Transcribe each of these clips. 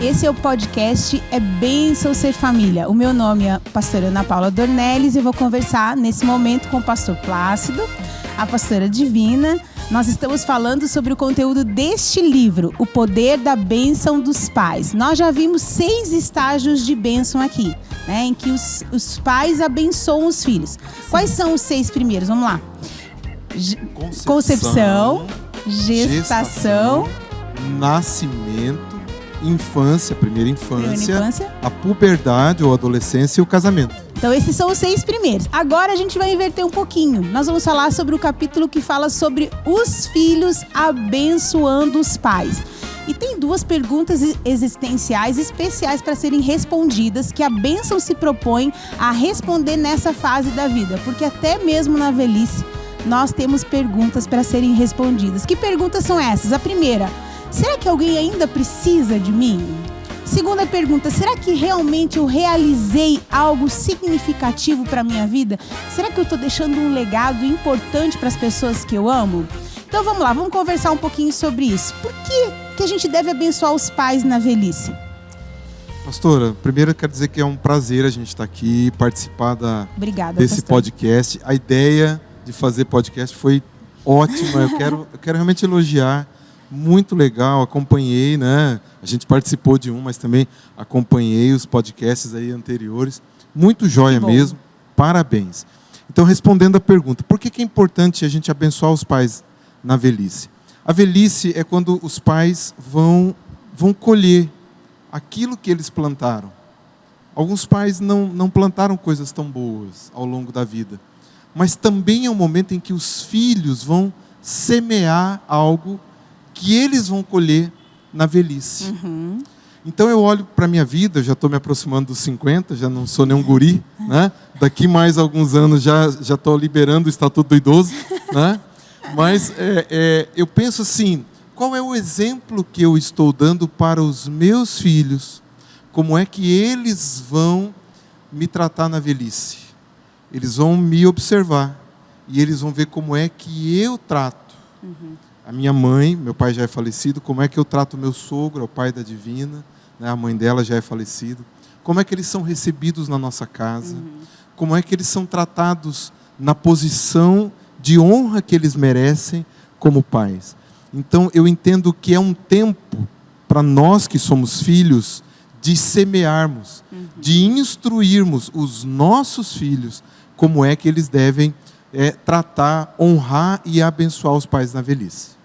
Esse é o podcast É Bênção Ser Família. O meu nome é pastora Ana Paula Dornelles e vou conversar nesse momento com o pastor Plácido, a pastora Divina. Nós estamos falando sobre o conteúdo deste livro, O Poder da Bênção dos Pais. Nós já vimos 6 estágios de bênção aqui, né, em que os pais abençoam os filhos. Quais são os 6 primeiros? Vamos lá. Concepção, gestação, nascimento, infância, primeira infância, a puberdade ou adolescência e o casamento. Então esses são os 6 primeiros. Agora a gente vai inverter um pouquinho. Nós vamos falar sobre o capítulo que fala sobre os filhos abençoando os pais. E tem 2 perguntas existenciais especiais para serem respondidas, que a bênção se propõe a responder nessa fase da vida. Porque até mesmo na velhice nós temos perguntas para serem respondidas. Que perguntas são essas? A primeira: será que alguém ainda precisa de mim? Segunda pergunta: será que realmente eu realizei algo significativo para a minha vida? Será que eu estou deixando um legado importante para as pessoas que eu amo? Então vamos lá, vamos conversar um pouquinho sobre isso. Por que a gente deve abençoar os pais na velhice? Pastora, primeiro eu quero dizer que é um prazer a gente estar aqui, participar desse podcast. A ideia de fazer podcast foi ótima, eu quero realmente elogiar. Muito legal, acompanhei, né? A gente participou de um, mas também acompanhei os podcasts aí anteriores. Muito joia mesmo, parabéns. Então, respondendo a pergunta, por que é importante a gente abençoar os pais na velhice? A velhice é quando os pais vão colher aquilo que eles plantaram. Alguns pais não plantaram coisas tão boas ao longo da vida, mas também é um momento em que os filhos vão semear algo que eles vão colher na velhice. Uhum. Então eu olho para a minha vida, eu já estou me aproximando dos 50, já não sou nenhum guri, né? Daqui mais alguns anos já estou liberando o Estatuto do Idoso, né? Mas eu penso assim, qual é o exemplo que eu estou dando para os meus filhos? Como é que eles vão me tratar na velhice? Eles vão me observar e eles vão ver como é que eu trato. Uhum. A minha mãe, meu pai já é falecido, como é que eu trato meu sogro, o pai da Divina, né? A mãe dela já é falecida. Como é que eles são recebidos na nossa casa? Como é que eles são tratados na posição de honra que eles merecem como pais? Então, eu entendo que é um tempo para nós que somos filhos de semearmos, de instruirmos os nossos filhos como é que eles devem tratar, honrar e abençoar os pais na velhice.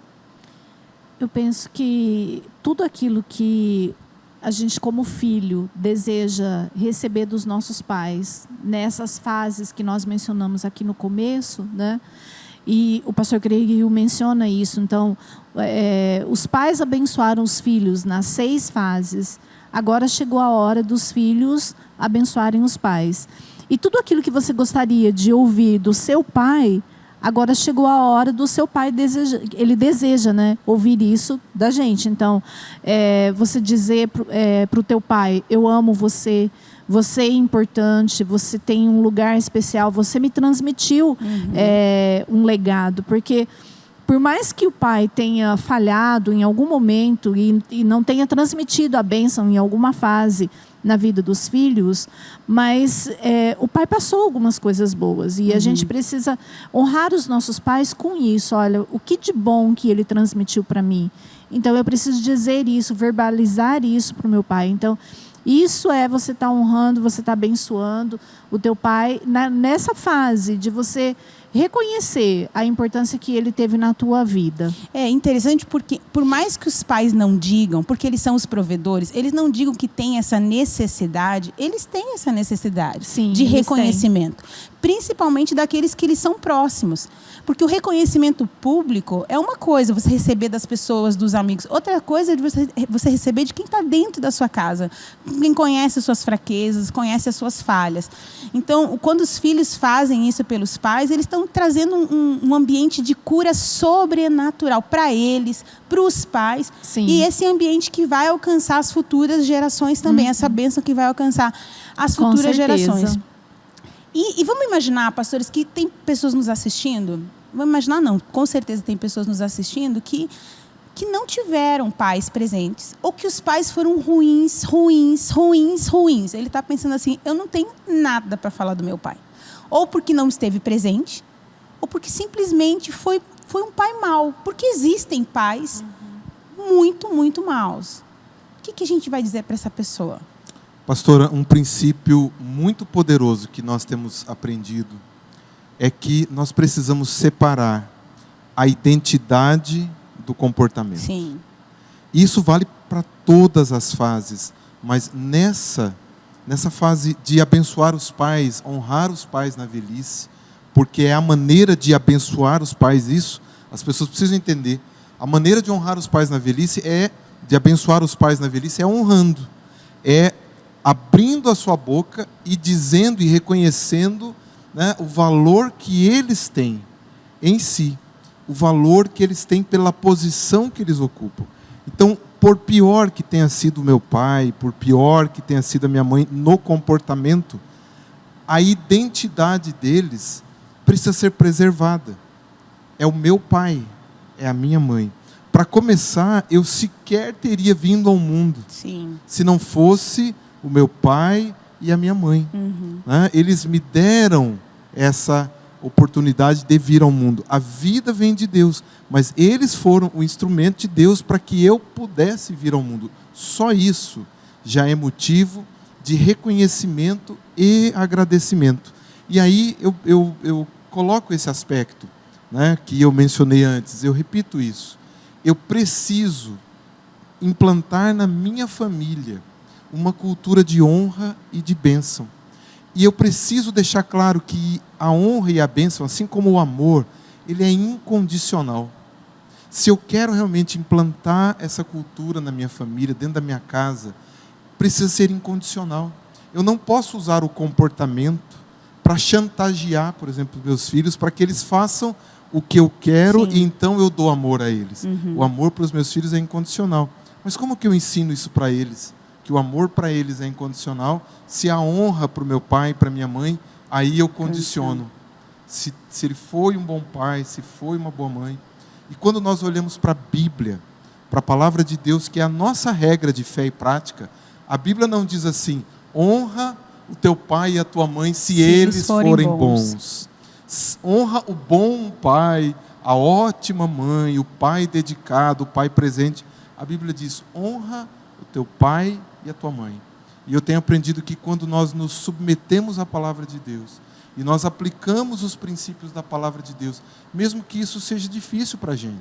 Eu penso que tudo aquilo que a gente como filho deseja receber dos nossos pais, nessas fases que nós mencionamos aqui no começo, né? E o pastor Gregory menciona isso. Então, os pais abençoaram os filhos nas 6 fases. Agora chegou a hora dos filhos abençoarem os pais. E tudo aquilo que você gostaria de ouvir do seu pai, agora chegou a hora do seu pai, ele deseja, né, ouvir isso da gente. Então, você dizer para o teu pai: eu amo você, você é importante, você tem um lugar especial, você me transmitiu um legado. Porque por mais que o pai tenha falhado em algum momento e não tenha transmitido a bênção em alguma fase na vida dos filhos, mas o pai passou algumas coisas boas e a gente precisa honrar os nossos pais com isso. Olha, o que de bom que ele transmitiu para mim. Então eu preciso dizer isso, verbalizar isso para o meu pai. Então isso você está honrando, você está abençoando o teu pai nessa fase de você reconhecer a importância que ele teve na tua vida. É interessante porque, por mais que os pais não digam, porque eles são os provedores, eles não digam que tem essa necessidade, eles têm essa necessidade. Sim, de reconhecimento. Principalmente daqueles que eles são próximos. Porque o reconhecimento público é uma coisa, você receber das pessoas, dos amigos. Outra coisa é você receber de quem está dentro da sua casa. Quem conhece as suas fraquezas, conhece as suas falhas. Então, quando os filhos fazem isso pelos pais, eles estão trazendo um ambiente de cura sobrenatural para eles, para os pais. Sim. E esse ambiente que vai alcançar as futuras gerações também. Essa bênção que vai alcançar as futuras gerações. E vamos imaginar, pastores, que tem pessoas nos assistindo. Vamos imaginar, não. Com certeza tem pessoas nos assistindo que que não tiveram pais presentes, ou que os pais foram ruins. Ele está pensando assim, eu não tenho nada para falar do meu pai. Ou porque não esteve presente, ou porque simplesmente foi um pai mau. Porque existem pais muito maus. O que a gente vai dizer para essa pessoa? Pastora, um princípio muito poderoso que nós temos aprendido é que nós precisamos separar a identidade do comportamento. Sim. Isso vale para todas as fases, mas nessa fase de abençoar os pais, honrar os pais na velhice, porque é a maneira de abençoar os pais, isso as pessoas precisam entender. A maneira de honrar os pais na velhice de abençoar os pais na velhice é honrando, é abrindo a sua boca e dizendo e reconhecendo, né, o valor que eles têm em si, o valor que eles têm pela posição que eles ocupam. Então, por pior que tenha sido o meu pai, por pior que tenha sido a minha mãe no comportamento, a identidade deles precisa ser preservada. É o meu pai, é a minha mãe. Para começar, eu sequer teria vindo ao mundo. Sim. Se não fosse o meu pai e a minha mãe. Né? Eles me deram essa oportunidade de vir ao mundo. A vida vem de Deus, mas eles foram o instrumento de Deus para que eu pudesse vir ao mundo. Só isso já é motivo de reconhecimento e agradecimento. E aí eu coloco esse aspecto, né, que eu mencionei antes, eu repito isso. Eu preciso implantar na minha família uma cultura de honra e de bênção. E eu preciso deixar claro que a honra e a bênção, assim como o amor, ele é incondicional. Se eu quero realmente implantar essa cultura na minha família, dentro da minha casa, precisa ser incondicional. Eu não posso usar o comportamento para chantagear, por exemplo, meus filhos, para que eles façam o que eu quero. Sim. E então eu dou amor a eles. O amor para os meus filhos é incondicional. Mas como que eu ensino isso para eles? Que o amor para eles é incondicional, se a honra para o meu pai e para a minha mãe, aí eu condiciono. Se ele foi um bom pai, se foi uma boa mãe. E quando nós olhamos para a Bíblia, para a palavra de Deus, que é a nossa regra de fé e prática, a Bíblia não diz assim, honra o teu pai e a tua mãe se eles forem bons. Honra o bom pai, a ótima mãe, o pai dedicado, o pai presente. A Bíblia diz, honra o teu pai e a tua mãe. E eu tenho aprendido que quando nós nos submetemos à palavra de Deus e nós aplicamos os princípios da palavra de Deus, mesmo que isso seja difícil para a gente,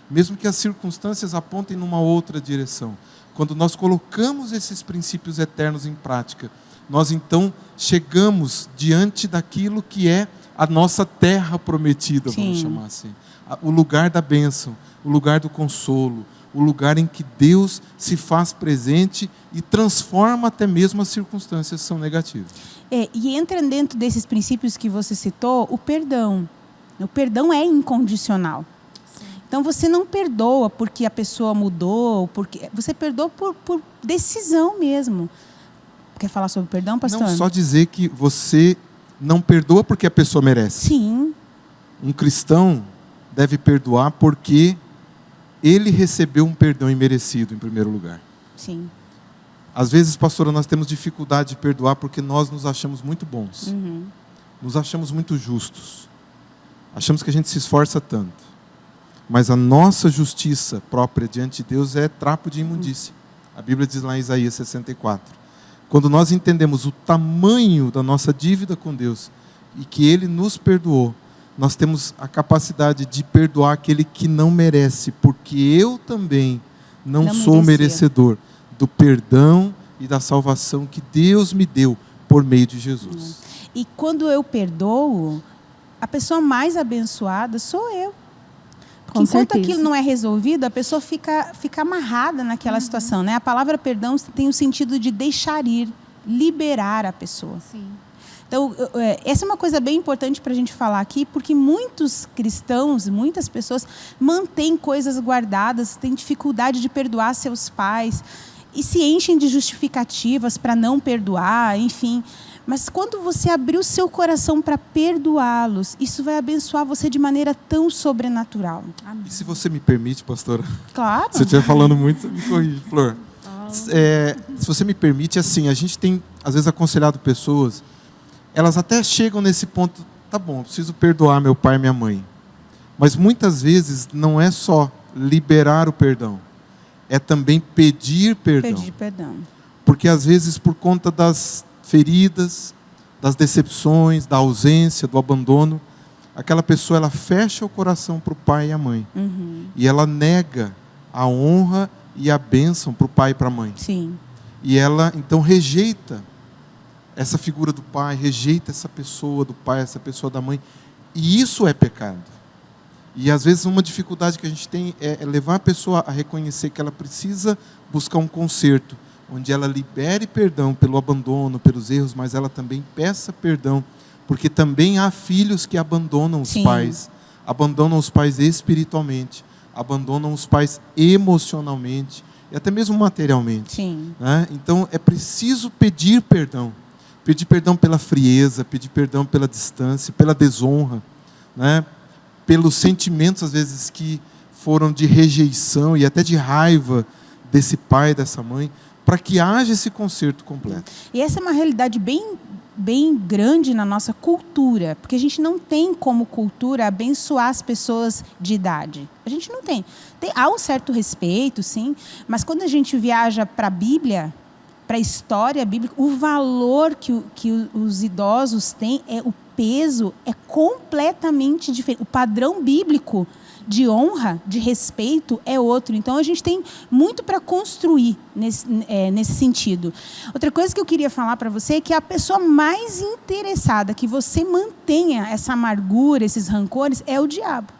mesmo que as circunstâncias apontem numa outra direção, quando nós colocamos esses princípios eternos em prática, nós então chegamos diante daquilo que é a nossa terra prometida, vamos chamar assim, o lugar da bênção, o lugar do consolo, o lugar em que Deus se faz presente e transforma até mesmo as circunstâncias que são negativas. E entra dentro desses princípios que você citou, o perdão. O perdão é incondicional. Sim. Então você não perdoa porque a pessoa mudou, porque você perdoa por decisão mesmo. Quer falar sobre o perdão, pastor? Não, só dizer que você não perdoa porque a pessoa merece. Sim. Um cristão deve perdoar porque ele recebeu um perdão imerecido, em primeiro lugar. Sim. Às vezes, pastora, nós temos dificuldade de perdoar porque nós nos achamos muito bons. Nos achamos muito justos. Achamos que a gente se esforça tanto. Mas a nossa justiça própria diante de Deus é trapo de imundícia. A Bíblia diz lá em Isaías 64. Quando nós entendemos o tamanho da nossa dívida com Deus e que Ele nos perdoou, nós temos a capacidade de perdoar aquele que não merece, porque eu também não sou merecedor do perdão e da salvação que Deus me deu por meio de Jesus. E quando eu perdoo, a pessoa mais abençoada sou eu. Porque enquanto aquilo não é resolvido, a pessoa fica amarrada naquela situação, né? A palavra perdão tem o sentido de deixar ir, liberar a pessoa. Sim. Então, essa é uma coisa bem importante para a gente falar aqui, porque muitos cristãos, muitas pessoas mantêm coisas guardadas, têm dificuldade de perdoar seus pais e se enchem de justificativas para não perdoar, enfim. Mas quando você abrir o seu coração para perdoá-los, isso vai abençoar você de maneira tão sobrenatural. Amém. E se você me permite, pastora? Claro. Se eu estiver falando muito, você me corrige, Flor. Se você me permite, assim, a gente tem, às vezes, aconselhado pessoas, elas até chegam nesse ponto, tá bom, eu preciso perdoar meu pai e minha mãe. Mas muitas vezes não é só liberar o perdão, é também pedir perdão. Pedir perdão. Porque às vezes, por conta das feridas, das decepções, da ausência, do abandono, aquela pessoa ela fecha o coração para o pai e a mãe. Uhum. E ela nega a honra e a bênção para o pai e para a mãe. Sim. E ela então rejeita essa figura do pai, rejeita essa pessoa do pai, essa pessoa da mãe. E isso é pecado. E às vezes uma dificuldade que a gente tem é levar a pessoa a reconhecer que ela precisa buscar um conserto, onde ela libere perdão pelo abandono, pelos erros, mas ela também peça perdão, porque também há filhos que abandonam os pais espiritualmente, abandonam os pais emocionalmente e até mesmo materialmente. Sim. Né? Então é preciso pedir perdão pela frieza, pedir perdão pela distância, pela desonra, né? Pelos sentimentos às vezes que foram de rejeição e até de raiva desse pai, dessa mãe, para que haja esse conserto completo. E essa é uma realidade bem grande na nossa cultura, porque a gente não tem como cultura abençoar as pessoas de idade. A gente não tem. Há um certo respeito, sim, mas quando a gente viaja para a Bíblia, para a história bíblica, o valor que os idosos têm, o peso é completamente diferente. O padrão bíblico de honra, de respeito, é outro. Então, a gente tem muito para construir nesse sentido. Outra coisa que eu queria falar para você é que a pessoa mais interessada que você mantenha essa amargura, esses rancores, é o diabo.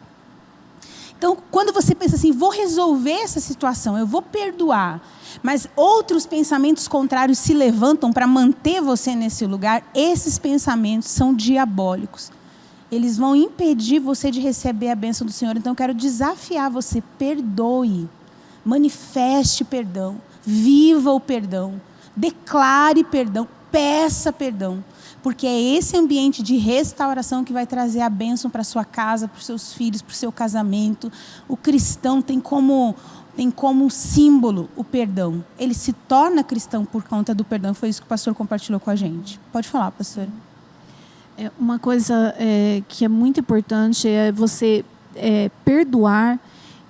Então, quando você pensa assim, vou resolver essa situação, eu vou perdoar, mas outros pensamentos contrários se levantam para manter você nesse lugar, esses pensamentos são diabólicos. Eles vão impedir você de receber a bênção do Senhor. Então, eu quero desafiar você, perdoe, manifeste perdão, viva o perdão, declare perdão, peça perdão, porque é esse ambiente de restauração que vai trazer a bênção para a sua casa, para os seus filhos, para o seu casamento. O cristão tem como símbolo o perdão. Ele se torna cristão por conta do perdão. Foi isso que o pastor compartilhou com a gente. Pode falar, pastor. Uma coisa que é muito importante é você perdoar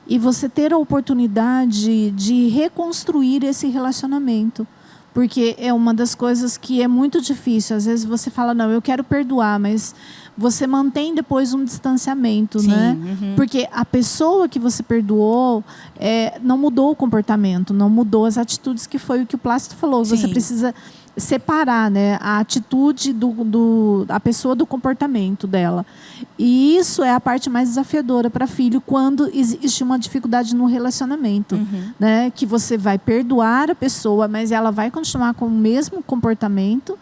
e você ter a oportunidade de reconstruir esse relacionamento. Porque é uma das coisas que é muito difícil. Às vezes você fala, não, eu quero perdoar, mas você mantém depois um distanciamento, sim, né? Uhum. Porque a pessoa que você perdoou não mudou o comportamento, não mudou as atitudes, que foi o que o Plácido falou. Sim. Você precisa separar, né, a atitude da pessoa do comportamento dela. E isso é a parte mais desafiadora para filho quando existe uma dificuldade no relacionamento. Uhum. Né, que você vai perdoar a pessoa, mas ela vai continuar com o mesmo comportamento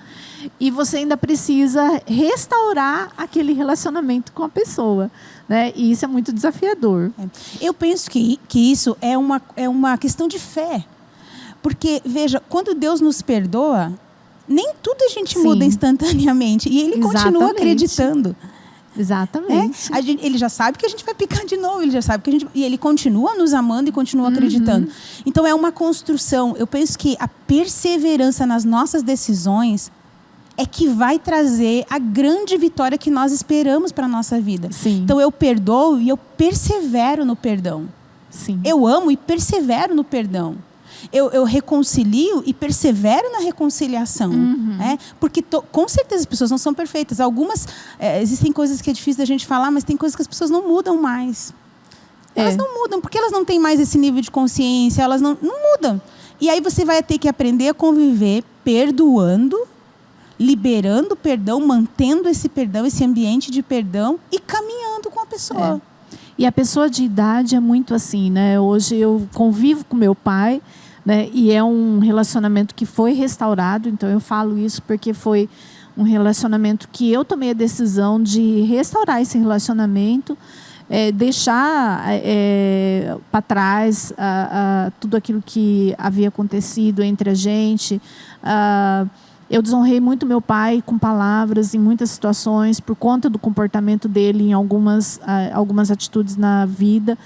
e você ainda precisa restaurar aquele relacionamento com a pessoa. Né? E isso é muito desafiador. Eu penso que isso é uma questão de fé. Porque, veja, quando Deus nos perdoa, nem tudo a gente muda instantaneamente. E Ele continua acreditando. Exatamente. Ele já sabe que a gente vai picar de novo. E Ele continua nos amando e continua acreditando. Então, é uma construção. Eu penso que a perseverança nas nossas decisões é que vai trazer a grande vitória que nós esperamos para a nossa vida. Sim. Então, eu perdoo e eu persevero no perdão. Sim. Eu amo e persevero no perdão. Eu reconcilio e persevero na reconciliação. Né? Porque com certeza as pessoas não são perfeitas. Algumas, existem coisas que é difícil da gente falar, mas tem coisas que as pessoas não mudam mais. Elas não mudam, porque elas não têm mais esse nível de consciência, elas não mudam. E aí você vai ter que aprender a conviver perdoando, liberando o perdão, mantendo esse perdão, esse ambiente de perdão e caminhando com a pessoa. E a pessoa de idade é muito assim, né? Hoje eu convivo com meu pai, né? E é um relacionamento que foi restaurado. Então eu falo isso porque foi um relacionamento que eu tomei a decisão de restaurar esse relacionamento, deixar para trás tudo aquilo que havia acontecido entre a gente, Eu desonrei muito meu pai com palavras em muitas situações, por conta do comportamento dele em algumas atitudes na vida.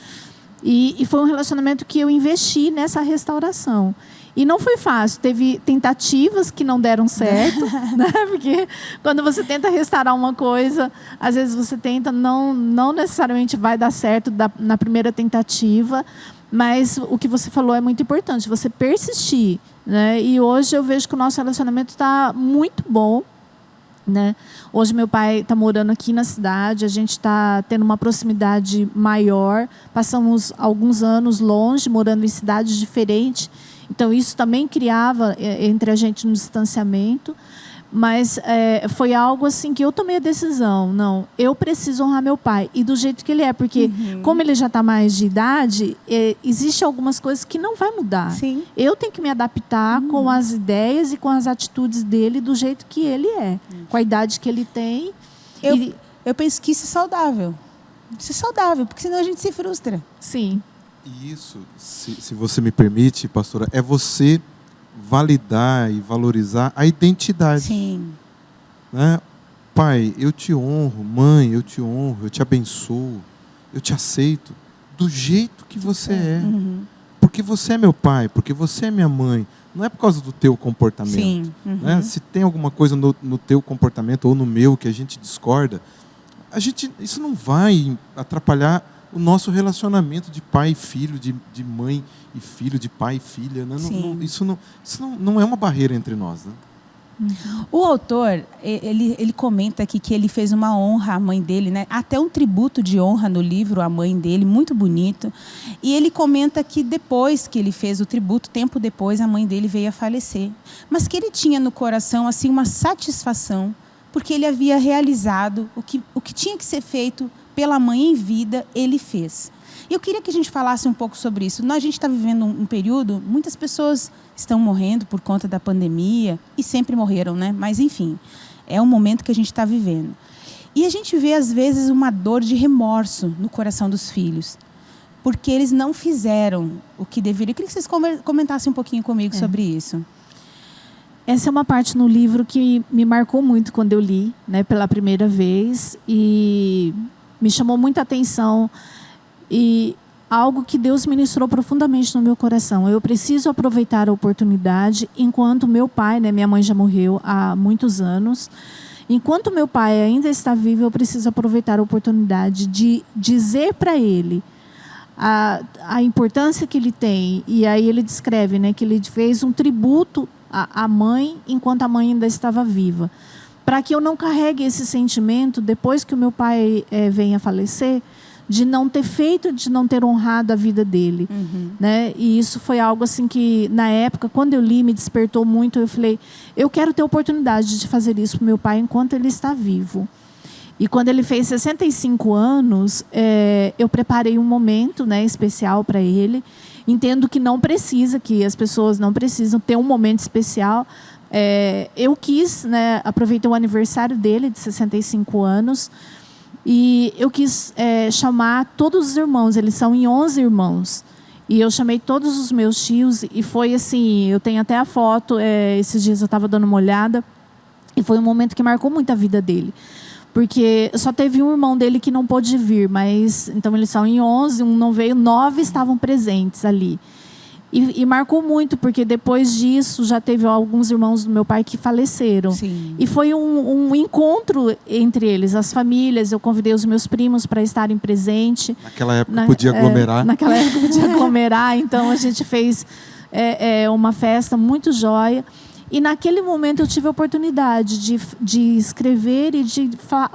E foi um relacionamento que eu investi nessa restauração. E não foi fácil. Teve tentativas que não deram certo, né? Porque quando você tenta restaurar uma coisa, às vezes você tenta, não necessariamente vai dar certo na primeira tentativa. Mas o que você falou é muito importante, você persistir, né? E hoje eu vejo que o nosso relacionamento está muito bom, né? Hoje meu pai está morando aqui na cidade, a gente está tendo uma proximidade maior, passamos alguns anos longe, morando em cidades diferentes, então isso também criava entre a gente um distanciamento, mas foi algo assim que eu tomei a decisão, não, eu preciso honrar meu pai, e do jeito que ele é, porque como ele já está mais de idade, existe algumas coisas que não vai mudar. Sim. Eu tenho que me adaptar com as ideias e com as atitudes dele do jeito que ele é, com a idade que ele tem. Eu penso que isso é saudável. Isso é saudável, porque senão a gente se frustra. Sim. E isso, se você me permite, pastora, é você validar e valorizar a identidade. Sim. Né? Pai, eu te honro. Mãe, eu te honro. Eu te abençoo. Eu te aceito do jeito que você é. Porque você é meu pai, porque você é minha mãe. Não é por causa do teu comportamento. Sim. Né? Se tem alguma coisa no teu comportamento ou no meu que a gente discorda, isso não vai atrapalhar o nosso relacionamento de pai e filho, de mãe e filho, de pai e filha. Né? Isso não é uma barreira entre nós. Né? O autor, ele comenta aqui que ele fez uma honra à mãe dele, né? Até um tributo de honra no livro à mãe dele, muito bonito. E ele comenta que depois que ele fez o tributo, tempo depois, a mãe dele veio a falecer. Mas que ele tinha no coração assim, uma satisfação, porque ele havia realizado o que tinha que ser feito pela mãe em vida, ele fez. E eu queria que a gente falasse um pouco sobre isso. A gente está vivendo um período, muitas pessoas estão morrendo por conta da pandemia, e sempre morreram, né? Mas, enfim, é um momento que a gente está vivendo. E a gente vê, às vezes, uma dor de remorso no coração dos filhos, porque eles não fizeram o que deveriam. Eu queria que vocês comentassem um pouquinho comigo sobre isso. Essa é uma parte no livro que me marcou muito quando eu li, né, pela primeira vez, e me chamou muita atenção, e algo que Deus ministrou profundamente no meu coração. Eu preciso aproveitar a oportunidade enquanto meu pai, né, minha mãe já morreu há muitos anos, enquanto meu pai ainda está vivo, eu preciso aproveitar a oportunidade de dizer para ele a importância que ele tem. E aí ele descreve, né, que ele fez um tributo à mãe enquanto a mãe ainda estava viva, para que eu não carregue esse sentimento depois que o meu pai venha a falecer, de não ter feito, de não ter honrado a vida dele. Né? E isso foi algo assim que, na época, quando eu li, me despertou muito. Eu falei, eu quero ter a oportunidade de fazer isso para o meu pai enquanto ele está vivo. E quando ele fez 65 anos, eu preparei um momento, né, especial para ele. Entendo que não precisa, que as pessoas não precisam ter um momento especial. Eu quis, né, aproveitei o aniversário dele, de 65 anos, e eu quis chamar todos os irmãos. Eles são em 11 irmãos. E eu chamei todos os meus tios, e foi assim, eu tenho até a foto, esses dias eu estava dando uma olhada, e foi um momento que marcou muito a vida dele. Porque só teve um irmão dele que não pôde vir, mas então eles são em 11, um não veio, 9 estavam presentes ali. E marcou muito, porque depois disso já teve alguns irmãos do meu pai que faleceram. Sim. E foi um encontro entre eles, as famílias. Eu convidei os meus primos para estarem presentes. Naquela época podia aglomerar. Naquela época podia aglomerar, então a gente fez uma festa muito joia. E naquele momento eu tive a oportunidade de escrever e de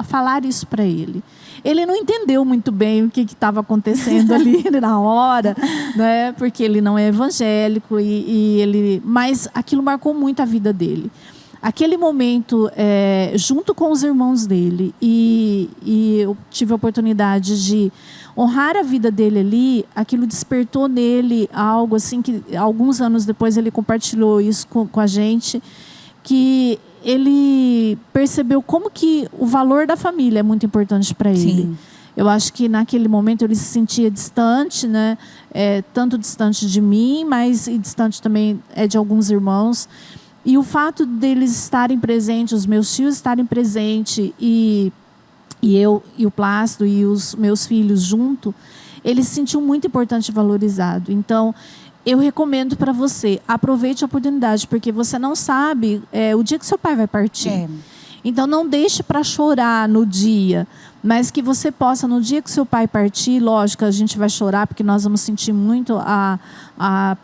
falar isso para ele. Ele não entendeu muito bem o que estava acontecendo ali na hora, né? Porque ele não é evangélico, mas aquilo marcou muito a vida dele. Aquele momento, junto com os irmãos dele, e eu tive a oportunidade de honrar a vida dele ali, aquilo despertou nele algo assim que alguns anos depois ele compartilhou isso com a gente, que ele percebeu como que o valor da família é muito importante para ele. Sim. Eu acho que naquele momento ele se sentia distante, né? Tanto distante de mim, mas e distante também de alguns irmãos. E o fato deles estarem presentes, os meus tios estarem presentes e eu e o Plácido e os meus filhos junto, eles se sentiam muito importante e valorizado. Então, eu recomendo para você, aproveite a oportunidade, porque você não sabe o dia que seu pai vai partir. Então, não deixe para chorar no dia, mas que você possa, no dia que seu pai partir, lógico, a gente vai chorar, porque nós vamos sentir muito a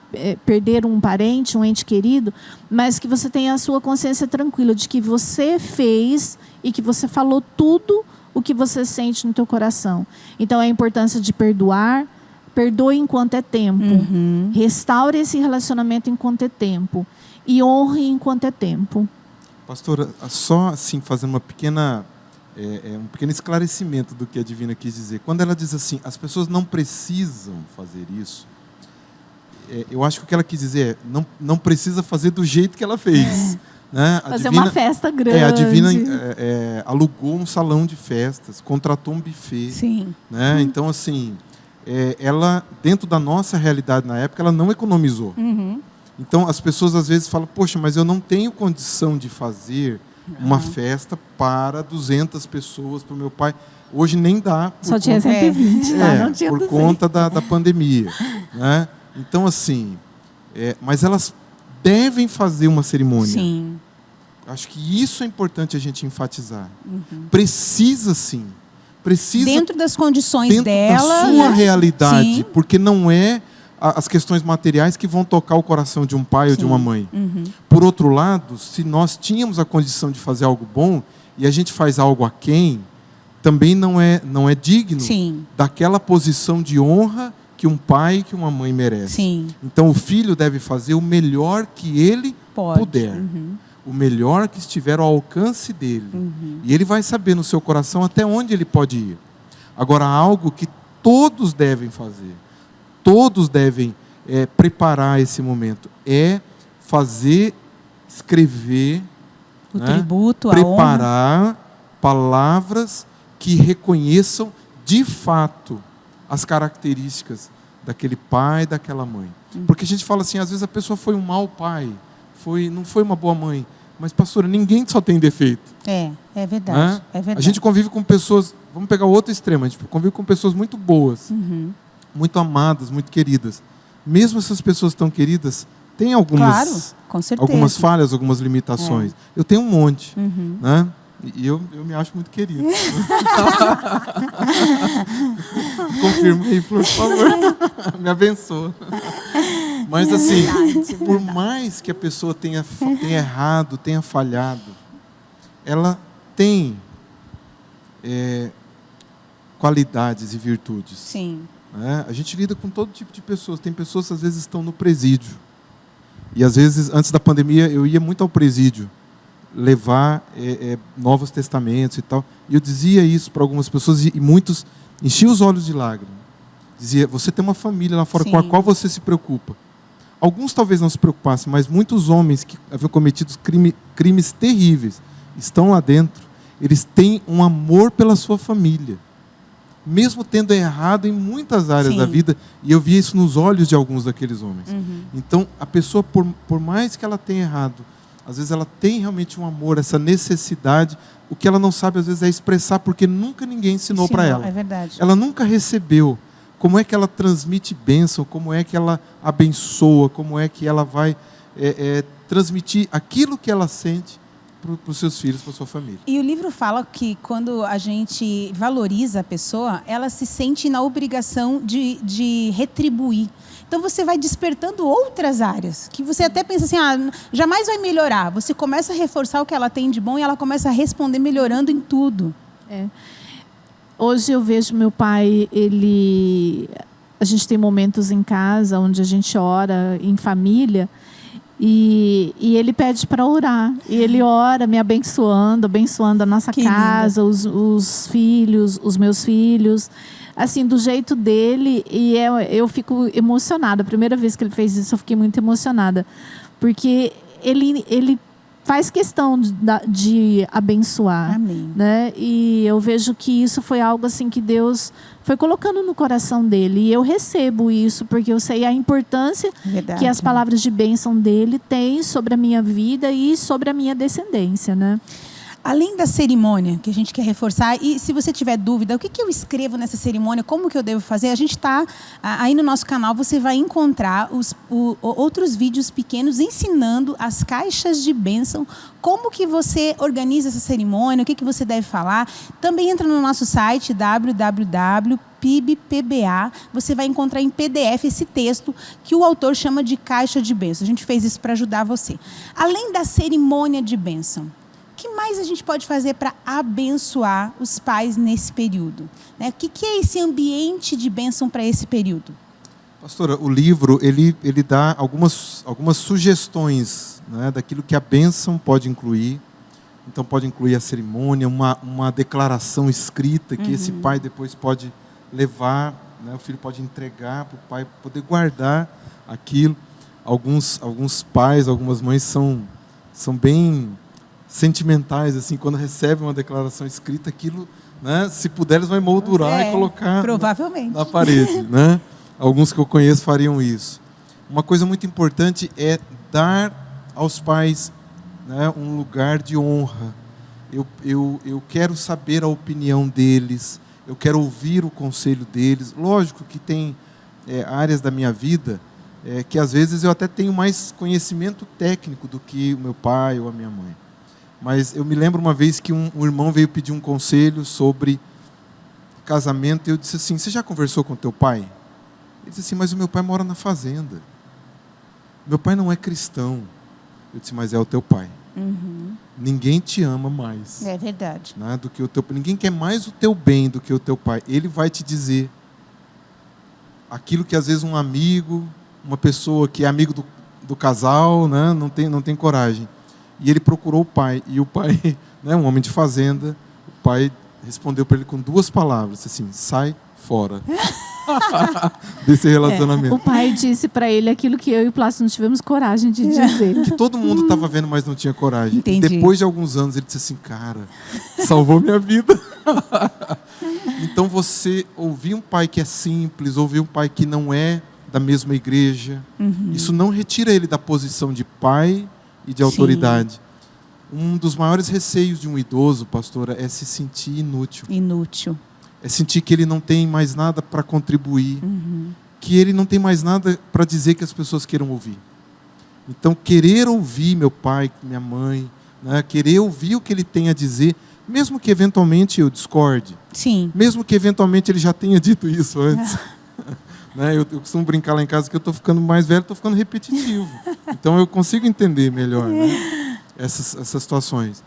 perder um parente, um ente querido, mas que você tenha a sua consciência tranquila de que você fez e que você falou tudo o que você sente no teu coração. Então, a importância de perdoar, perdoe enquanto é tempo, restaure esse relacionamento enquanto é tempo e honre enquanto é tempo. Pastora, só assim, fazendo um pequeno esclarecimento do que a Divina quis dizer. Quando ela diz assim, as pessoas não precisam fazer isso, eu acho que o que ela quis dizer é, não precisa fazer do jeito que ela fez. Né? Fazer uma festa grande. A Divina alugou um salão de festas, contratou um buffet. Sim. Né? Então, assim, ela, dentro da nossa realidade na época, ela não economizou. Então, as pessoas às vezes falam, poxa, mas eu não tenho condição de fazer uma festa para 200 pessoas para o meu pai. Hoje nem dá. Só tinha 120, não tinha 200. Por conta da pandemia. Né? Então, assim, mas elas devem fazer uma cerimônia. Sim. Acho que isso é importante a gente enfatizar. Precisa, sim. Precisa, dentro das condições dentro dela. da sua realidade. Sim. Porque não é as questões materiais que vão tocar o coração de um pai ou de uma mãe. Por outro lado, se nós tínhamos a condição de fazer algo bom e a gente faz algo aquém, também não é digno daquela posição de honra que um pai e que uma mãe merece. Sim. Então, o filho deve fazer o melhor que ele puder. O melhor que estiver ao alcance dele. E ele vai saber no seu coração até onde ele pode ir. Agora, algo que todos devem fazer, todos devem preparar esse momento, fazer, escrever, o tributo, preparar a honra, palavras que reconheçam de fato as características daquele pai, daquela mãe. Porque a gente fala assim, às vezes a pessoa foi um mau pai, não foi uma boa mãe, mas pastora, ninguém só tem defeito. É verdade. A gente convive com pessoas, vamos pegar o outro extremo, a gente convive com pessoas muito boas, muito amadas, muito queridas. Mesmo essas pessoas tão queridas, tem algumas falhas, algumas limitações. Eu tenho um monte, né? E eu me acho muito querido. Confirma aí, Flor, por favor. Me abençoa. Mas assim, por mais que a pessoa tenha errado, tenha falhado, ela tem qualidades e virtudes. Sim. Né? A gente lida com todo tipo de pessoas. Tem pessoas que às vezes estão no presídio. E às vezes, antes da pandemia, eu ia muito ao presídio levar novos testamentos e tal. E eu dizia isso para algumas pessoas e muitos enchiam os olhos de lágrimas. Dizia, você tem uma família lá fora com a qual você se preocupa. Alguns talvez não se preocupassem, mas muitos homens que haviam cometido crimes terríveis estão lá dentro. Eles têm um amor pela sua família. Mesmo tendo errado em muitas áreas da vida, e eu via isso nos olhos de alguns daqueles homens. Então, a pessoa, por mais que ela tenha errado, às vezes ela tem realmente um amor, essa necessidade, o que ela não sabe às vezes é expressar, porque nunca ninguém ensinou para ela. É verdade. Ela nunca recebeu. Como é que ela transmite bênção, como é que ela abençoa, como é que ela vai transmitir aquilo que ela sente para os seus filhos, para a sua família. E o livro fala que quando a gente valoriza a pessoa, ela se sente na obrigação de retribuir. Então você vai despertando outras áreas, que você até pensa assim, jamais vai melhorar. Você começa a reforçar o que ela tem de bom e ela começa a responder melhorando em tudo. Hoje eu vejo meu pai, a gente tem momentos em casa onde a gente ora em família, e ele pede para orar. E ele ora me abençoando a nossa casa, os filhos, os meus filhos. Assim, do jeito dele. E eu fico emocionada. A primeira vez que ele fez isso, eu fiquei muito emocionada. Porque ele faz questão de abençoar. Amém. Né? E eu vejo que isso foi algo assim que Deus foi colocando no coração dele. E eu recebo isso, porque eu sei a importância que as palavras de bênção dele têm sobre a minha vida e sobre a minha descendência, né? Além da cerimônia, que a gente quer reforçar, e se você tiver dúvida, o que eu escrevo nessa cerimônia, como que eu devo fazer, a gente está, aí no nosso canal, você vai encontrar outros vídeos pequenos ensinando as caixas de bênção, como que você organiza essa cerimônia, o que você deve falar. Também entra no nosso site, www.pibpba, você vai encontrar em PDF esse texto que o autor chama de caixa de bênção. A gente fez isso para ajudar você. Além da cerimônia de bênção, o que mais a gente pode fazer para abençoar os pais nesse período? Né? O que é esse ambiente de bênção para esse período? Pastora, o livro ele dá algumas sugestões, né, daquilo que a bênção pode incluir. Então pode incluir a cerimônia, uma declaração escrita que esse pai depois pode levar, né, o filho pode entregar para o pai poder guardar aquilo. Alguns pais, algumas mães são bem sentimentais, assim, quando recebem uma declaração escrita, aquilo, né, se puder, eles vão moldurar e colocar provavelmente na parede. Né? Alguns que eu conheço fariam isso. Uma coisa muito importante é dar aos pais, né, um lugar de honra. Eu quero saber a opinião deles, eu quero ouvir o conselho deles. Lógico que tem áreas da minha vida que às vezes eu até tenho mais conhecimento técnico do que o meu pai ou a minha mãe. Mas eu me lembro uma vez que um irmão veio pedir um conselho sobre casamento e eu disse assim: você já conversou com teu pai? Ele disse assim: mas o meu pai mora na fazenda. Meu pai não é cristão. Eu disse: mas é o teu pai. Ninguém te ama mais. É verdade. Né, do que o teu pai. Ninguém quer mais o teu bem do que o teu pai. Ele vai te dizer aquilo que às vezes um amigo, uma pessoa que é amigo do casal, né, não tem coragem. E ele procurou o pai, e o pai, né, um homem de fazenda, o pai respondeu para ele com 2 palavras, assim: sai fora desse relacionamento. O pai disse para ele aquilo que eu e o Plácido não tivemos coragem de dizer. Que todo mundo estava vendo, mas não tinha coragem. Entendi. E depois de alguns anos ele disse assim: cara, salvou minha vida. Então você ouvir um pai que é simples, ouvir um pai que não é da mesma igreja, isso não retira ele da posição de pai e de autoridade. Um dos maiores receios de um idoso, pastora, é se sentir inútil. É sentir que ele não tem mais nada para contribuir, que ele não tem mais nada para dizer que as pessoas queiram ouvir. Então, querer ouvir meu pai, minha mãe, né, querer ouvir o que ele tem a dizer, mesmo que eventualmente eu discorde, mesmo que eventualmente ele já tenha dito isso antes. Né, eu costumo brincar lá em casa que eu estou ficando mais velho, estou ficando repetitivo. Então eu consigo entender melhor, né, essas situações.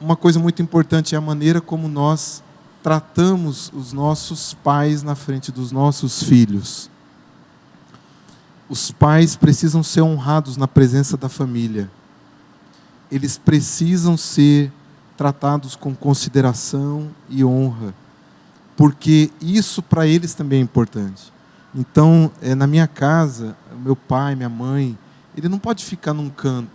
Uma coisa muito importante é a maneira como nós tratamos os nossos pais na frente dos nossos filhos. Os pais precisam ser honrados na presença da família. Eles precisam ser tratados com consideração e honra, porque isso para eles também é importante. Então, na minha casa, meu pai, minha mãe, ele não pode ficar num canto,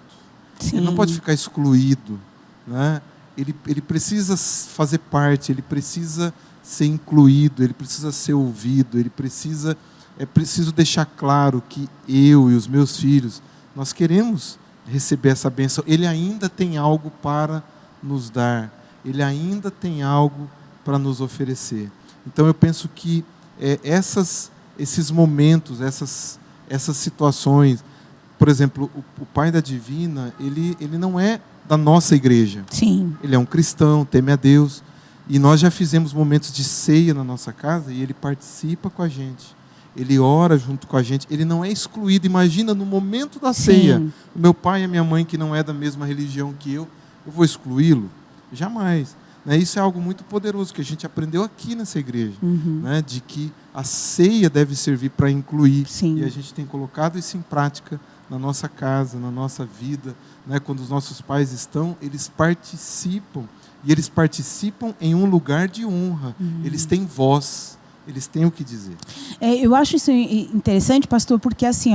ele não pode ficar excluído, né? Ele precisa fazer parte, ele precisa ser incluído, ele precisa ser ouvido, é preciso deixar claro que eu e os meus filhos, nós queremos receber essa bênção. Ele ainda tem algo para nos dar, ele ainda tem algo para nos oferecer. Então eu penso que esses momentos, essas situações, por exemplo, o pai da Divina, ele não é da nossa igreja. Ele é um cristão, teme a Deus, e nós já fizemos momentos de ceia na nossa casa e ele participa com a gente, ele ora junto com a gente, ele não é excluído. Imagina, no momento da ceia, o meu pai e a minha mãe, que não é da mesma religião que eu vou excluí-lo? Jamais. Isso é algo muito poderoso que a gente aprendeu aqui nessa igreja, né? De que a ceia deve servir para incluir. E a gente tem colocado isso em prática na nossa casa, na nossa vida, né? Quando os nossos pais estão, eles participam, e eles participam em um lugar de honra. Eles têm voz, eles têm o que dizer. Eu acho isso interessante, pastor, porque assim,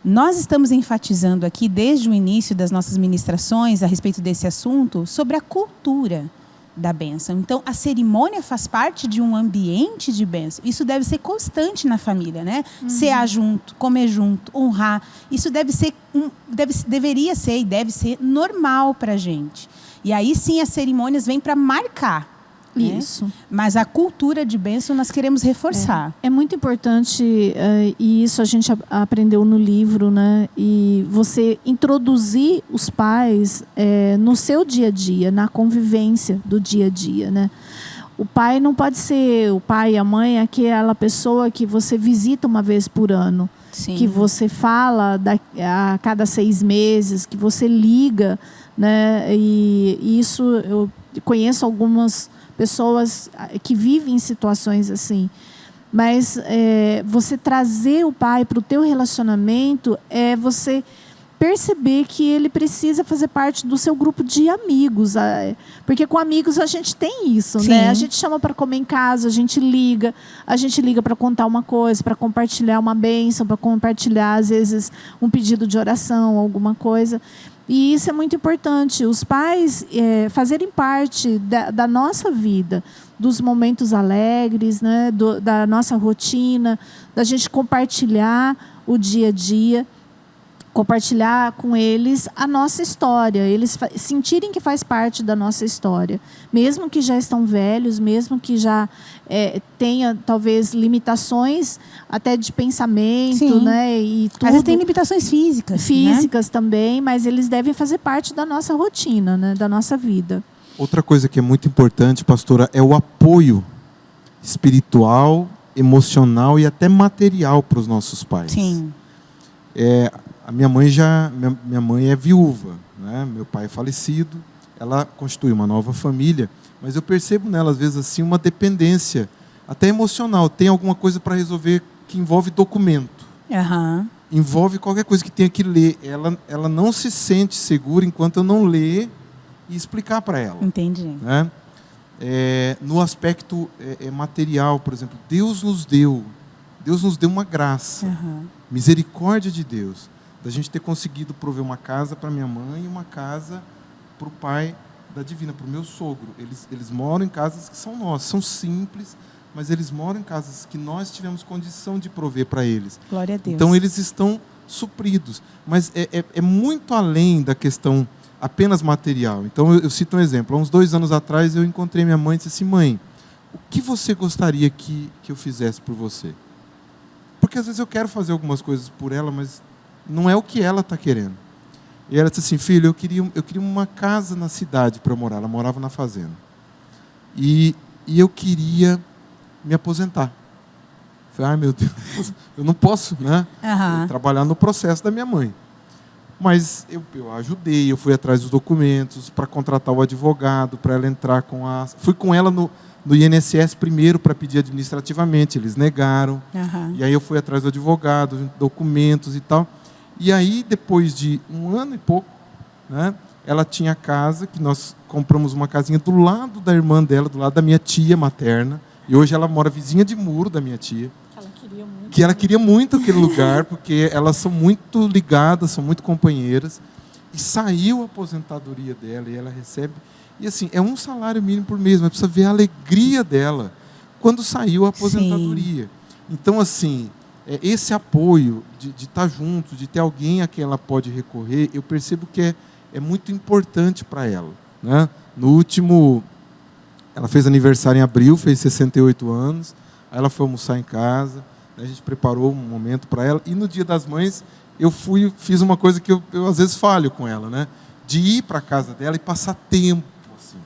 Nós estamos enfatizando aqui, desde o início das nossas ministrações a respeito desse assunto, sobre a cultura da bênção. Então, a cerimônia faz parte de um ambiente de bênção. Isso deve ser constante na família, né? Cear junto, comer junto, honrar. Isso deveria ser e deve ser normal para a gente. E aí sim as cerimônias vêm para marcar. Isso. Né? Mas a cultura de bênção nós queremos reforçar. É muito importante, e isso a gente aprendeu no livro, né? E você introduzir os pais no seu dia a dia, na convivência do dia a dia, né? O pai não pode ser, o pai e a mãe, aquela pessoa que você visita uma vez por ano. Sim. Que você fala a cada 6 meses, que você liga, né? E isso, eu conheço algumas pessoas que vivem em situações assim. Mas você trazer o pai para o teu relacionamento é você perceber que ele precisa fazer parte do seu grupo de amigos. Porque com amigos a gente tem isso, né? A gente chama para comer em casa, a gente liga para contar uma coisa, para compartilhar uma bênção, para compartilhar, às vezes, um pedido de oração, alguma coisa. E isso é muito importante, os pais fazerem parte da nossa vida, dos momentos alegres, né, da nossa rotina, da gente compartilhar o dia a dia, compartilhar com eles a nossa história, eles sentirem que faz parte da nossa história, mesmo que já estão velhos, mesmo que já tenha talvez limitações até de pensamento, né, e tudo. Às vezes tem limitações físicas, né? Também, mas eles devem fazer parte da nossa rotina, né, da nossa vida. Outra coisa que é muito importante, pastora, é o apoio espiritual, emocional e até material para os nossos pais. Sim. A minha mãe é viúva, né? Meu pai é falecido, ela constitui uma nova família, mas eu percebo nela, às vezes, assim, uma dependência, até emocional. Tem alguma coisa para resolver que envolve documento. Envolve qualquer coisa que tenha que ler. Ela não se sente segura enquanto eu não ler e explicar para ela. Entendi. Né? No aspecto material, por exemplo, Deus nos deu uma graça, misericórdia de Deus, da gente ter conseguido prover uma casa para minha mãe e uma casa para o pai da Divina, para o meu sogro. Eles moram em casas que são nossas, são simples, mas eles moram em casas que nós tivemos condição de prover para eles. Glória a Deus. Então eles estão supridos, mas é muito além da questão apenas material. Então eu cito um exemplo. Há uns 2 anos atrás eu encontrei minha mãe e disse assim: mãe, o que você gostaria que eu fizesse por você? Porque às vezes eu quero fazer algumas coisas por ela, mas não é o que ela está querendo. E ela disse assim: filho, eu queria uma casa na cidade para eu morar. Ela morava na fazenda. E eu queria me aposentar. Eu falei: ai meu Deus, eu não posso, né? Trabalhar no processo da minha mãe. Mas eu ajudei, eu fui atrás dos documentos para contratar o advogado, para ela entrar com a... Fui com ela no INSS primeiro para pedir administrativamente, eles negaram. E aí eu fui atrás do advogado, documentos e tal. E aí, depois de 1 ano e pouco, né, ela tinha casa, que nós compramos uma casinha do lado da irmã dela, do lado da minha tia materna. E hoje ela mora vizinha de muro da minha tia. Que ela queria muito aquele lugar, porque elas são muito ligadas, são muito companheiras. E saiu a aposentadoria dela e ela recebe... E assim, é um salário mínimo por mês, mas precisa ver a alegria dela quando saiu a aposentadoria. Sim. Então, assim, esse apoio de estar junto, de ter alguém a quem ela pode recorrer, eu percebo que é muito importante para ela. Né? No último... Ela fez aniversário em abril, fez 68 anos, aí ela foi almoçar em casa, a gente preparou um momento para ela, e no Dia das Mães eu fiz uma coisa que eu às vezes falho com ela, né? De ir para a casa dela e passar tempo. Assim.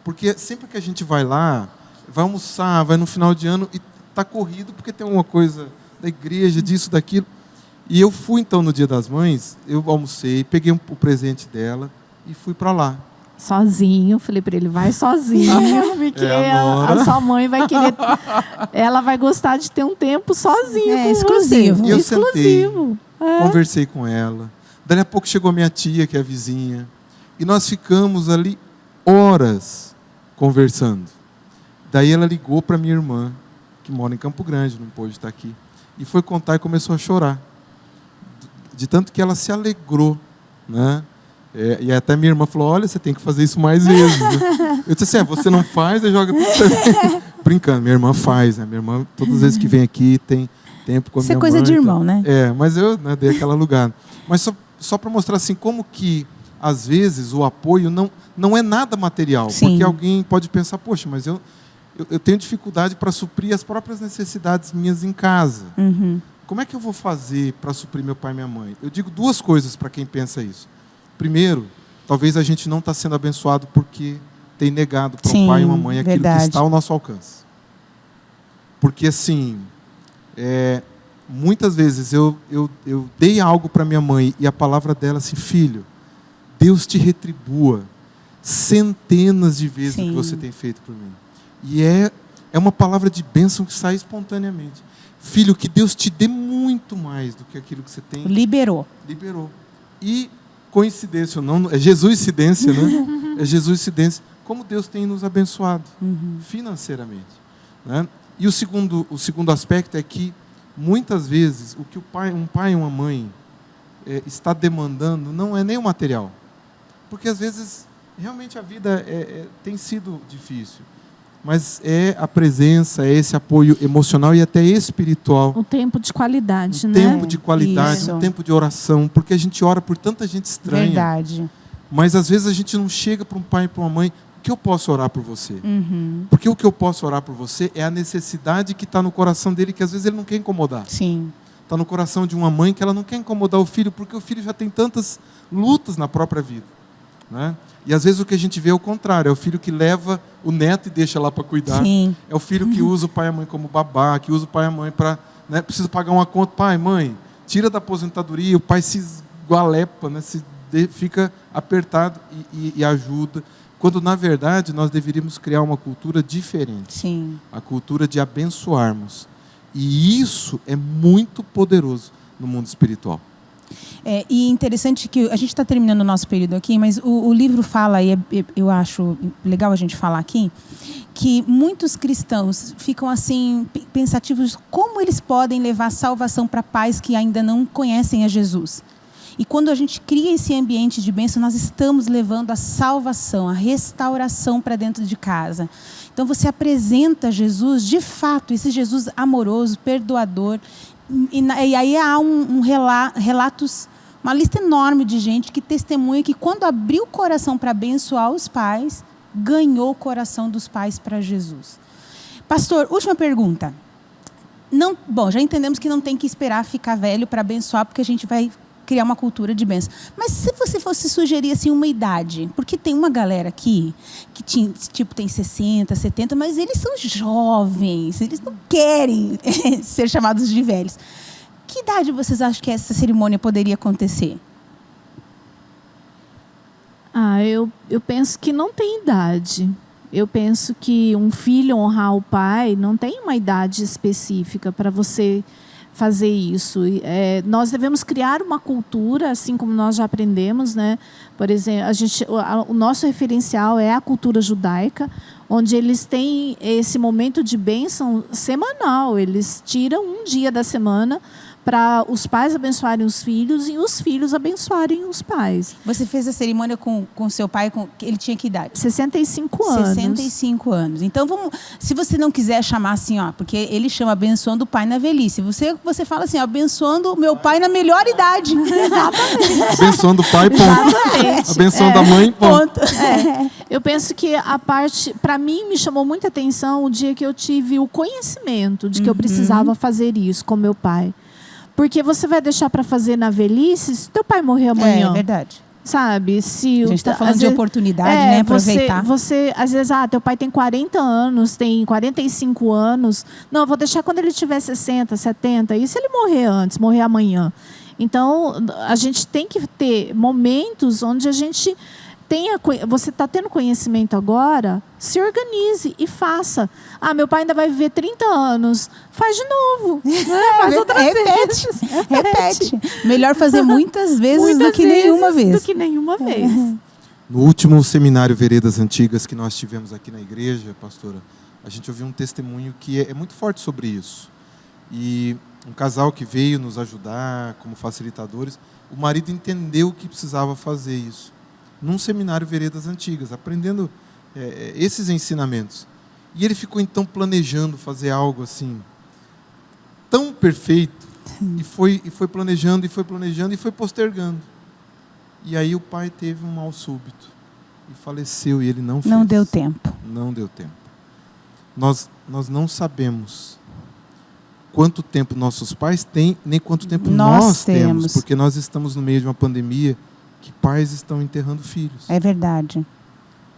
Porque sempre que a gente vai lá, vai almoçar, vai no final de ano, e está corrido porque tem alguma coisa da igreja, disso, daquilo. E eu fui então no Dia das Mães, eu almocei, peguei o presente dela e fui para lá. Sozinho, falei para ele, vai sozinho, porque a sua mãe vai querer, ela vai gostar de ter um tempo sozinho, exclusivo. E eu sentei, conversei com ela. Daí a pouco chegou a minha tia, que é a vizinha, e nós ficamos ali horas conversando. Daí ela ligou para minha irmã, que mora em Campo Grande, não pôde estar aqui, e foi contar e começou a chorar de tanto que ela se alegrou, né? E até minha irmã falou, olha, você tem que fazer isso mais vezes, né? Eu disse assim, você não faz, aí joga tudo. Brincando, minha irmã faz, né? Minha irmã, todas as vezes que vem aqui, tem tempo com a minha mãe. Isso é coisa de irmão, né? Mas eu, né, dei aquela alugada. Mas só para mostrar assim, como que, às vezes, o apoio não é nada material. Sim. Porque alguém pode pensar, poxa, mas eu tenho dificuldade para suprir as próprias necessidades minhas em casa. Uhum. Como é que eu vou fazer para suprir meu pai e minha mãe? Eu digo duas coisas para quem pensa isso. Primeiro, talvez a gente não está sendo abençoado porque tem negado para um pai e uma mãe aquilo que está ao nosso alcance. Porque, assim, muitas vezes eu dei algo para minha mãe e a palavra dela assim, filho, Deus te retribua centenas de vezes o que você tem feito por mim. E é uma palavra de bênção que sai espontaneamente. Filho, que Deus te dê muito mais do que aquilo que você tem. Liberou. E, coincidência ou não, é Jesuscidência, né? É Jesuscidência. Como Deus tem nos abençoado financeiramente. Né? E o segundo aspecto é que, muitas vezes, o que um pai e uma mãe está demandando não é nem o material. Porque, às vezes, realmente a vida tem sido difícil. Mas é a presença, é esse apoio emocional e até espiritual. Um tempo de qualidade, né? Um tempo de qualidade, Isso. Um tempo de oração. Porque a gente ora por tanta gente estranha. Verdade. Mas às vezes a gente não chega para um pai e para uma mãe, o que eu posso orar por você? Uhum. Porque o que eu posso orar por você é a necessidade que está no coração dele, que às vezes ele não quer incomodar. Sim. Está no coração de uma mãe que ela não quer incomodar o filho, porque o filho já tem tantas lutas na própria vida. Né? E às vezes o que a gente vê é o contrário, é o filho que leva o neto e deixa lá para cuidar. Sim. É o filho que usa o pai e a mãe como babá, que usa o pai e a mãe para... Né, precisa pagar uma conta, pai, mãe, tira da aposentadoria, o pai se esgualepa, né, fica apertado e ajuda. Quando, na verdade, nós deveríamos criar uma cultura diferente. Sim. A cultura de abençoarmos. E isso é muito poderoso no mundo espiritual. E interessante que a gente está terminando o nosso período aqui, mas o livro fala, e eu acho legal a gente falar aqui, que muitos cristãos ficam assim pensativos como eles podem levar salvação para pais que ainda não conhecem a Jesus. E quando a gente cria esse ambiente de bênção, nós estamos levando a salvação, a restauração para dentro de casa. Então você apresenta Jesus, de fato, esse Jesus amoroso, perdoador. E aí há relatos, uma lista enorme de gente que testemunha que quando abriu o coração para abençoar os pais, ganhou o coração dos pais para Jesus. Pastor, última pergunta. Bom, já entendemos que não tem que esperar ficar velho para abençoar, porque a gente vai criar uma cultura de bênção. Mas se você fosse sugerir assim, uma idade, porque tem uma galera aqui que tem 60, 70, mas eles são jovens, eles não querem ser chamados de velhos. Que idade vocês acham que essa cerimônia poderia acontecer? Eu penso que não tem idade. Eu penso que um filho honrar o pai não tem uma idade específica para você fazer isso. Nós devemos criar uma cultura, assim como nós já aprendemos, né? Por exemplo, o nosso referencial é a cultura judaica, onde eles têm esse momento de bênção semanal. Eles tiram um dia da semana para os pais abençoarem os filhos e os filhos abençoarem os pais. Você fez a cerimônia com seu pai, ele tinha que idade? 65 anos. 65 anos. Então, se você não quiser chamar assim, porque ele chama abençoando o pai na velhice. Você fala assim, abençoando o meu pai na melhor idade. Exatamente. Abençoando o pai, ponto. Exatamente. Abençoando a mãe, ponto. Eu penso que a parte, para mim, me chamou muita atenção o dia que eu tive o conhecimento de que eu precisava fazer isso com meu pai. Porque você vai deixar para fazer na velhice se teu pai morrer amanhã. É verdade. Sabe? Se a gente está falando de oportunidade, né? Aproveitar. Você, às vezes, teu pai tem 40 anos, tem 45 anos. Não, eu vou deixar quando ele tiver 60, 70. E se ele morrer antes, morrer amanhã? Então, a gente tem que ter momentos onde a gente você está tendo conhecimento agora, se organize e faça. Meu pai ainda vai viver 30 anos. Faz de novo. Faz outra vez. Repete. Melhor fazer muitas vezes do que nenhuma vez. No último seminário Veredas Antigas que nós tivemos aqui na igreja, pastora, a gente ouviu um testemunho que é muito forte sobre isso. E um casal que veio nos ajudar como facilitadores. O marido entendeu que precisava fazer isso num seminário Veredas Antigas, aprendendo esses ensinamentos. E ele ficou então planejando fazer algo assim tão perfeito, e foi planejando e foi postergando. E aí o pai teve um mal súbito e faleceu, e ele não fez. Não deu tempo. Não deu tempo. Nós não sabemos quanto tempo nossos pais têm, nem quanto tempo nós temos, porque nós estamos no meio de uma pandemia que pais estão enterrando filhos. É verdade.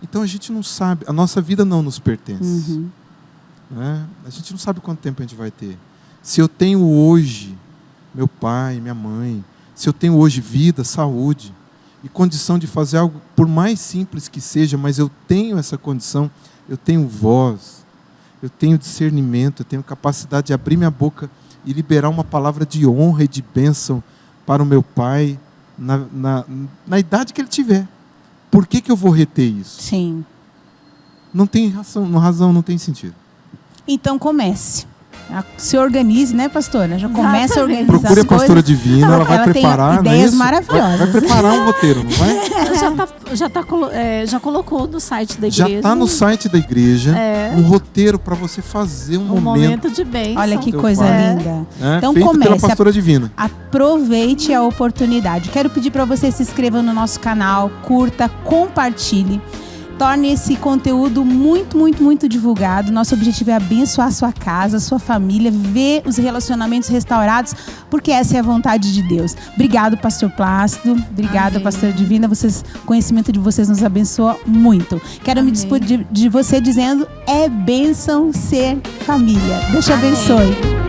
Então a gente não sabe, a nossa vida não nos pertence. Né? A gente não sabe quanto tempo a gente vai ter. Se eu tenho hoje meu pai, minha mãe, se eu tenho hoje vida, saúde e condição de fazer algo, por mais simples que seja, mas eu tenho essa condição, eu tenho voz, eu tenho discernimento, eu tenho capacidade de abrir minha boca e liberar uma palavra de honra e de bênção para o meu pai na idade que ele tiver. Por que eu vou reter isso? Sim. Não tem razão, não tem sentido. Então comece. Se organize, né, pastora? Já comece a organizar. Procure a pastora Divina, ela vai preparar. Tem ideias maravilhosas. Vai preparar um roteiro, não vai? Já colocou no site da igreja. Já está no site da igreja um roteiro para você fazer um momento de bênção. Olha que coisa linda. Então feito comece. Pela pastora Divina. Aproveite a oportunidade. Quero pedir para você se inscreva no nosso canal, curta, compartilhe. Torne esse conteúdo muito, muito, muito divulgado. Nosso objetivo é abençoar a sua casa, a sua família, ver os relacionamentos restaurados, porque essa é a vontade de Deus. Obrigado, pastor Plácido. Obrigada, pastora Divina. O conhecimento de vocês nos abençoa muito. Quero me despedir de você dizendo, é bênção ser família. Deus te abençoe.